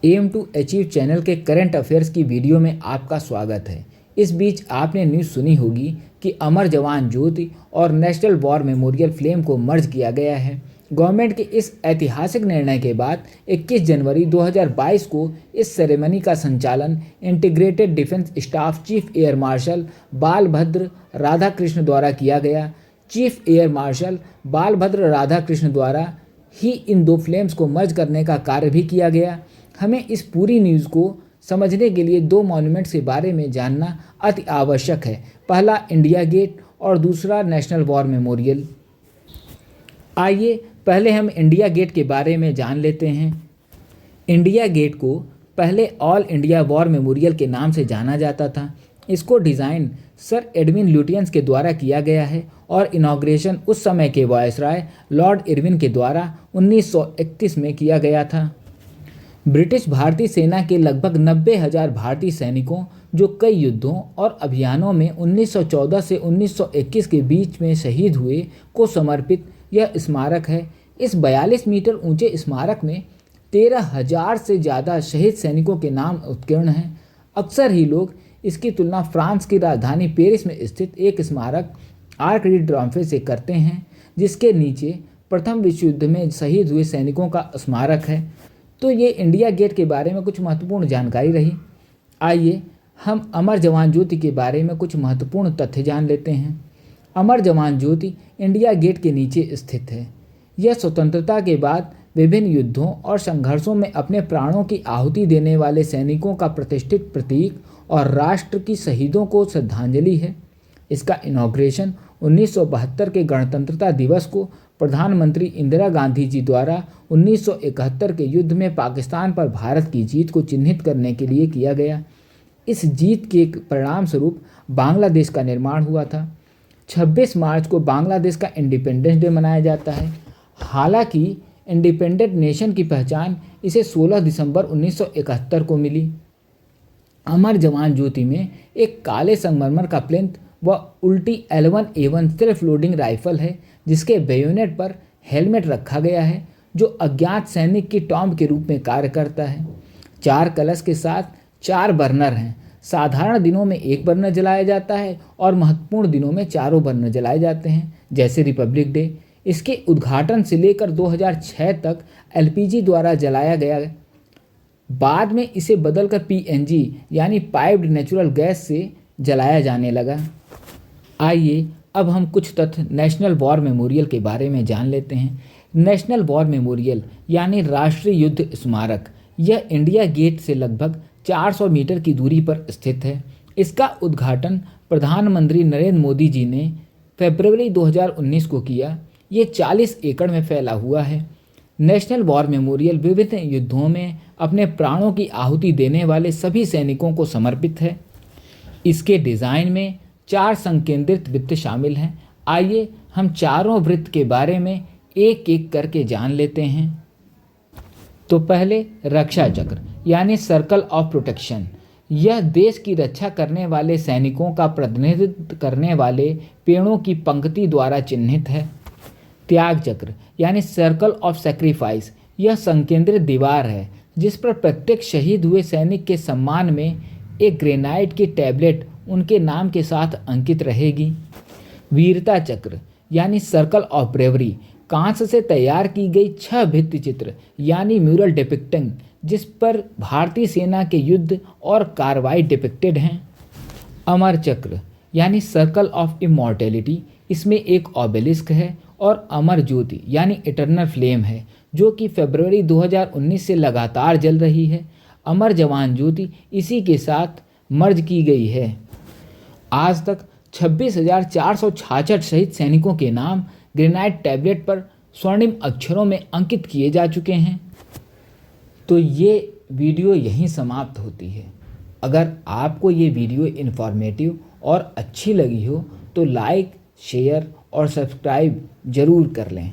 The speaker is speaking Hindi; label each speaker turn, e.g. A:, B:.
A: एम टू अचीव चैनल के करंट अफेयर्स की वीडियो में आपका स्वागत है। इस बीच आपने न्यूज़ सुनी होगी कि अमर जवान ज्योति और नेशनल वॉर मेमोरियल फ्लेम को मर्ज किया गया है। गवर्नमेंट के इस ऐतिहासिक निर्णय के बाद 21 जनवरी 2022 को इस सेरेमनी का संचालन integrated defence staff chief air marshal Balabhadra Radhakrishna द्वारा किया गया। Chief air marshal Balabhadra Radhakrishna द्वारा ही इन दो फ्लेम्स को मर्ज करने का कार्य भी किया गया। हमें इस पूरी न्यूज़ को समझने के लिए दो मॉन्यूमेंट्स के बारे में जानना अति आवश्यक है। पहला इंडिया गेट और दूसरा नेशनल वॉर मेमोरियल। आइए पहले हम इंडिया गेट के बारे में जान लेते हैं। इंडिया गेट को पहले ऑल इंडिया वॉर मेमोरियल के नाम से जाना जाता था। इसको डिज़ाइन सर एडविन ल्यूटियंस के द्वारा किया गया है और इनॉग्रेशन उस समय के वायसराय लॉर्ड इरविन के द्वारा 1931 में किया गया था। ब्रिटिश भारतीय सेना के लगभग 90,000 भारतीय सैनिकों जो कई युद्धों और अभियानों में 1914 से 1921 के बीच में शहीद हुए को समर्पित यह स्मारक है। इस 42 मीटर ऊंचे स्मारक में 13,000 से ज़्यादा शहीद सैनिकों के नाम उत्कीर्ण हैं। अक्सर ही लोग इसकी तुलना फ्रांस की राजधानी पेरिस में स्थित एक स्मारक आर्क डी ट्रायोम्फे से करते हैं, जिसके नीचे प्रथम विश्व युद्ध में शहीद हुए सैनिकों का स्मारक है। तो ये इंडिया गेट के बारे में कुछ महत्वपूर्ण जानकारी रही। आइए हम अमर जवान ज्योति के बारे में कुछ महत्वपूर्ण तथ्य जान लेते हैं। अमर जवान ज्योति इंडिया गेट के नीचे स्थित है। यह स्वतंत्रता के बाद विभिन्न युद्धों और संघर्षों में अपने प्राणों की आहुति देने वाले सैनिकों का प्रतिष्ठित प्रतीक और राष्ट्र की शहीदों को श्रद्धांजलि है। इसका इनॉग्रेशन 1972 के गणतंत्रता दिवस को प्रधानमंत्री इंदिरा गांधी जी द्वारा 1971 के युद्ध में पाकिस्तान पर भारत की जीत को चिन्हित करने के लिए किया गया। इस जीत के परिणाम स्वरूप बांग्लादेश का निर्माण हुआ था। 26 मार्च को बांग्लादेश का इंडिपेंडेंस डे मनाया जाता है। हालांकि इंडिपेंडेंट नेशन की पहचान इसे 16 दिसंबर 1971 को मिली। अमर जवान ज्योति में एक काले संगमरमर का प्लिंथ व उल्टी L1A1 सेल्फ लोडिंग राइफल है, जिसके बेयोनेट पर हेलमेट रखा गया है, जो अज्ञात सैनिक की टॉम्ब के रूप में कार्य करता है। 4 कलश के साथ 4 बर्नर हैं। साधारण दिनों में 1 बर्नर जलाया जाता है और महत्वपूर्ण दिनों में 4 बर्नर जलाए जाते हैं, जैसे रिपब्लिक डे। इसके उद्घाटन से लेकर 2006 तक LPG द्वारा जलाया गया। बाद में इसे बदलकर PNG यानी पाइप्ड नेचुरल गैस से जलाया जाने लगा। आइए अब हम कुछ तथ्य नेशनल वॉर मेमोरियल के बारे में जान लेते हैं। नेशनल वॉर मेमोरियल यानी राष्ट्रीय युद्ध स्मारक, यह इंडिया गेट से लगभग 400 मीटर की दूरी पर स्थित है। इसका उद्घाटन प्रधानमंत्री नरेंद्र मोदी जी ने फरवरी 2019 को किया। ये 40 एकड़ में फैला हुआ है। नेशनल वॉर मेमोरियल विभिन्न युद्धों में अपने प्राणों की आहुति देने वाले सभी सैनिकों को समर्पित है। इसके डिज़ाइन में 4 संकेंद्रित वृत्त शामिल हैं। आइए हम चारों वृत्त के बारे में एक एक करके जान लेते हैं। तो पहले रक्षा चक्र यानी सर्कल ऑफ प्रोटेक्शन, यह देश की रक्षा करने वाले सैनिकों का प्रतिनिधित्व करने वाले पेड़ों की पंक्ति द्वारा चिन्हित है। त्याग चक्र यानी सर्कल ऑफ सैक्रिफाइस, यह संकेंद्रित दीवार है जिस पर प्रत्येक शहीद हुए सैनिक के सम्मान में एक ग्रेनाइट की टैबलेट उनके नाम के साथ अंकित रहेगी। वीरता चक्र यानी सर्कल ऑफ ब्रेवरी, कांच से तैयार की गई 6 भित्ति चित्र यानी म्यूरल डिपिक्टिंग, जिस पर भारतीय सेना के युद्ध और कार्रवाई डिपिक्टेड हैं। अमर चक्र यानी सर्कल ऑफ इमॉर्टेलिटी, इसमें एक ऑबेलिस्क है और अमर ज्योति यानी इटर्नल फ्लेम है, जो कि फरवरी 2019 से लगातार जल रही है। अमर जवान ज्योति इसी के साथ मर्ज की गई है। आज तक 26,466 शहीद सैनिकों के नाम ग्रेनाइट टैबलेट पर स्वर्णिम अक्षरों में अंकित किए जा चुके हैं। तो ये वीडियो यहीं समाप्त होती है। अगर आपको ये वीडियो इन्फॉर्मेटिव और अच्छी लगी हो तो लाइक, शेयर और सब्सक्राइब ज़रूर कर लें।